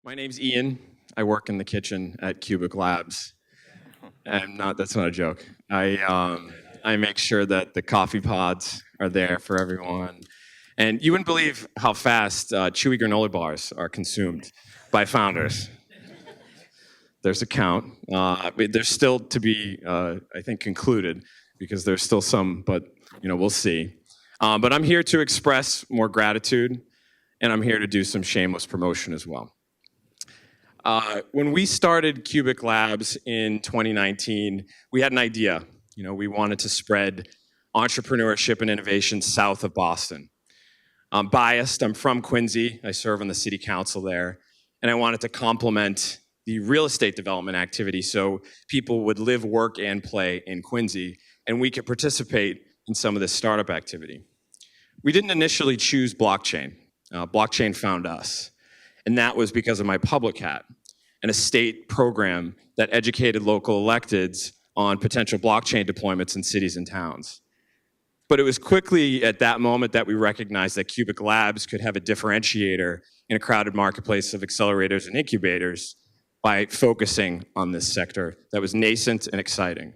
My name's Ian. I work in the kitchen at QUBIC Labs. And that's not a joke. I make sure that the coffee pods are there for everyone. And you wouldn't believe how fast chewy granola bars are consumed by founders. There's a count. There's still to be, I think, concluded, because there's still some, but we'll see. But I'm here to express more gratitude, and I'm here to do some shameless promotion as well. When we started QUBIC Labs in 2019, we had an idea. We wanted to spread entrepreneurship and innovation south of Boston. I'm biased. I'm from Quincy. I serve on the city council there. And I wanted to complement the real estate development activity so people would live, work, and play in Quincy, and we could participate in some of this startup activity. We didn't initially choose blockchain. Blockchain found us. And that was because of my public hat and a state program that educated local electeds on potential blockchain deployments in cities and towns. But it was quickly at that moment that we recognized that QUBIC Labs could have a differentiator in a crowded marketplace of accelerators and incubators by focusing on this sector that was nascent and exciting.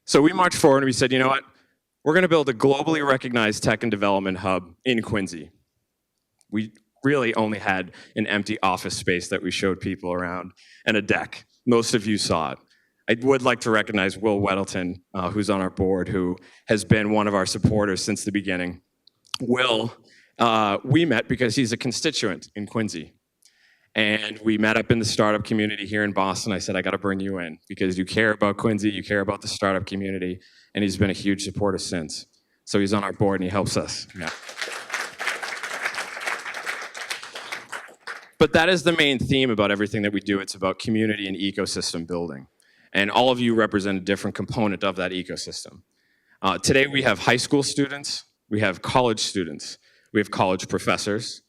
So we marched forward and we said, you know what? We're going to build a globally recognized tech and development hub in Quincy. We really only had an empty office space that we showed people around and a deck. Most of you saw it. I would like to recognize Will Weddleton, who's on our board, who has been one of our supporters since the beginning. Will, we met because he's a constituent in Quincy. And we met up in the startup community here in Boston. I said, I got to bring you in because you care about Quincy, you care about the startup community, and he's been a huge supporter since. So he's on our board and he helps us. Yeah. But that is the main theme about everything that we do. It's about community and ecosystem building. And all of you represent a different component of that ecosystem. Today we have high school students, we have college students, we have college professors,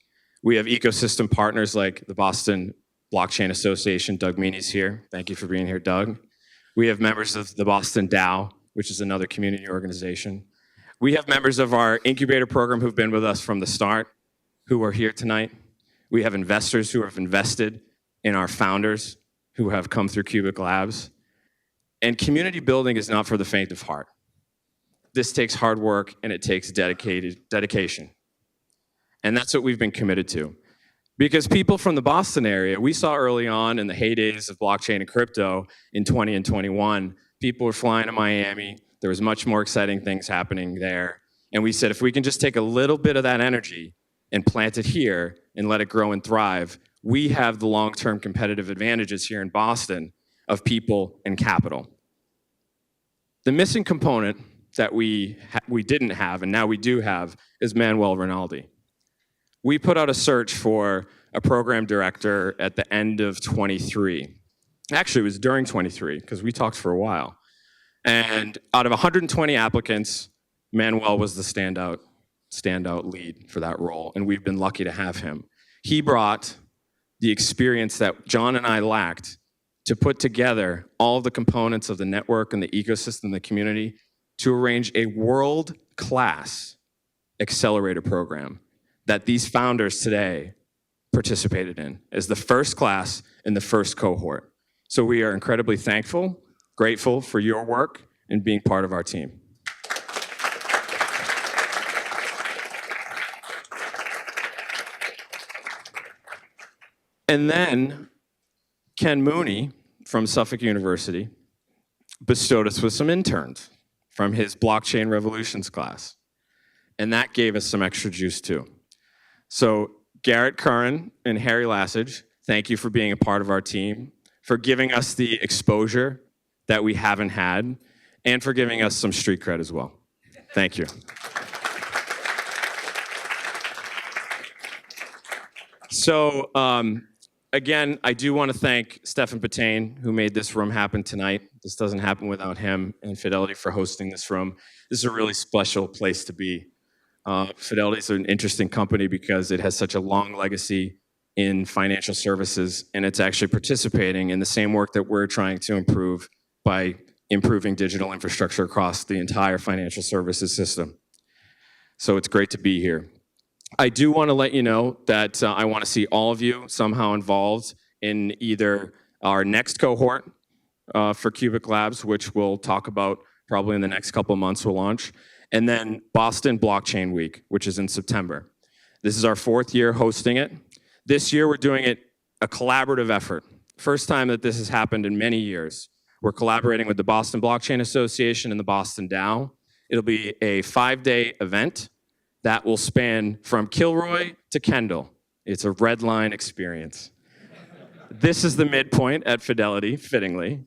we have ecosystem partners like the Boston Blockchain Association. Doug Meany's here. Thank you for being here, Doug. We have members of the Boston DAO, which is another community organization. We have members of our incubator program who've been with us from the start, who are here tonight. We have investors who have invested in our founders who have come through QUBIC Labs. And community building is not for the faint of heart. This takes hard work and it takes dedication. And that's what we've been committed to. Because people from the Boston area, we saw early on in the heydays of blockchain and crypto in 20 and 21, people were flying to Miami. There was much more exciting things happening there. And we said, if we can just take a little bit of that energy and plant it here and let it grow and thrive, we have the long-term competitive advantages here in Boston of people and capital. The missing component that we didn't have, and now we do have, is Manuel Rinaldi. We put out a search for a program director at the end of 23. Actually, it was during 23, because we talked for a while. And out of 120 applicants, Manuel was the standout lead for that role, and we've been lucky to have him. He brought the experience that John and I lacked to put together all the components of the network and the ecosystem, the community, to arrange a world-class accelerator program that these founders today participated in as the first class in the first cohort. So we are incredibly thankful, grateful for your work and being part of our team. And then Ken Mooney from Suffolk University bestowed us with some interns from his Blockchain Revolutions class. And that gave us some extra juice too. So Garrett Curran and Harry Lassage, thank you for being a part of our team, for giving us the exposure that we haven't had, and for giving us some street cred as well. Thank you. So, again, I do want to thank Stefan Patain, who made this room happen tonight. This doesn't happen without him, and Fidelity for hosting this room. This is a really special place to be. Fidelity is an interesting company because it has such a long legacy in financial services, and it's actually participating in the same work that we're trying to improve by improving digital infrastructure across the entire financial services system. So it's great to be here. I do want to let you know that I want to see all of you somehow involved in either our next cohort for QUBIC Labs, which we'll talk about probably in the next couple of months, we'll launch, and then Boston Blockchain Week, which is in September. This is our 4th year hosting it. This year, we're doing it a collaborative effort. First time that this has happened in many years. We're collaborating with the Boston Blockchain Association and the Boston DAO. It'll be a 5-day event that will span from Kilroy to Kendall. It's a red line experience. This is the midpoint at Fidelity, fittingly,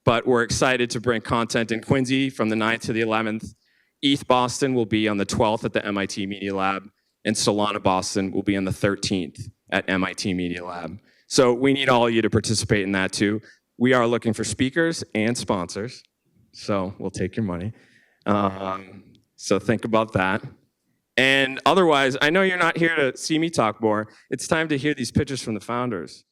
but we're excited to bring content in Quincy from the 9th to the 11th. ETH Boston will be on the 12th at the MIT Media Lab, and Solana Boston will be on the 13th at MIT Media Lab. So we need all of you to participate in that too. We are looking for speakers and sponsors, so we'll take your money. So think about that. And otherwise, I know you're not here to see me talk more. It's time to hear these pitches from the founders.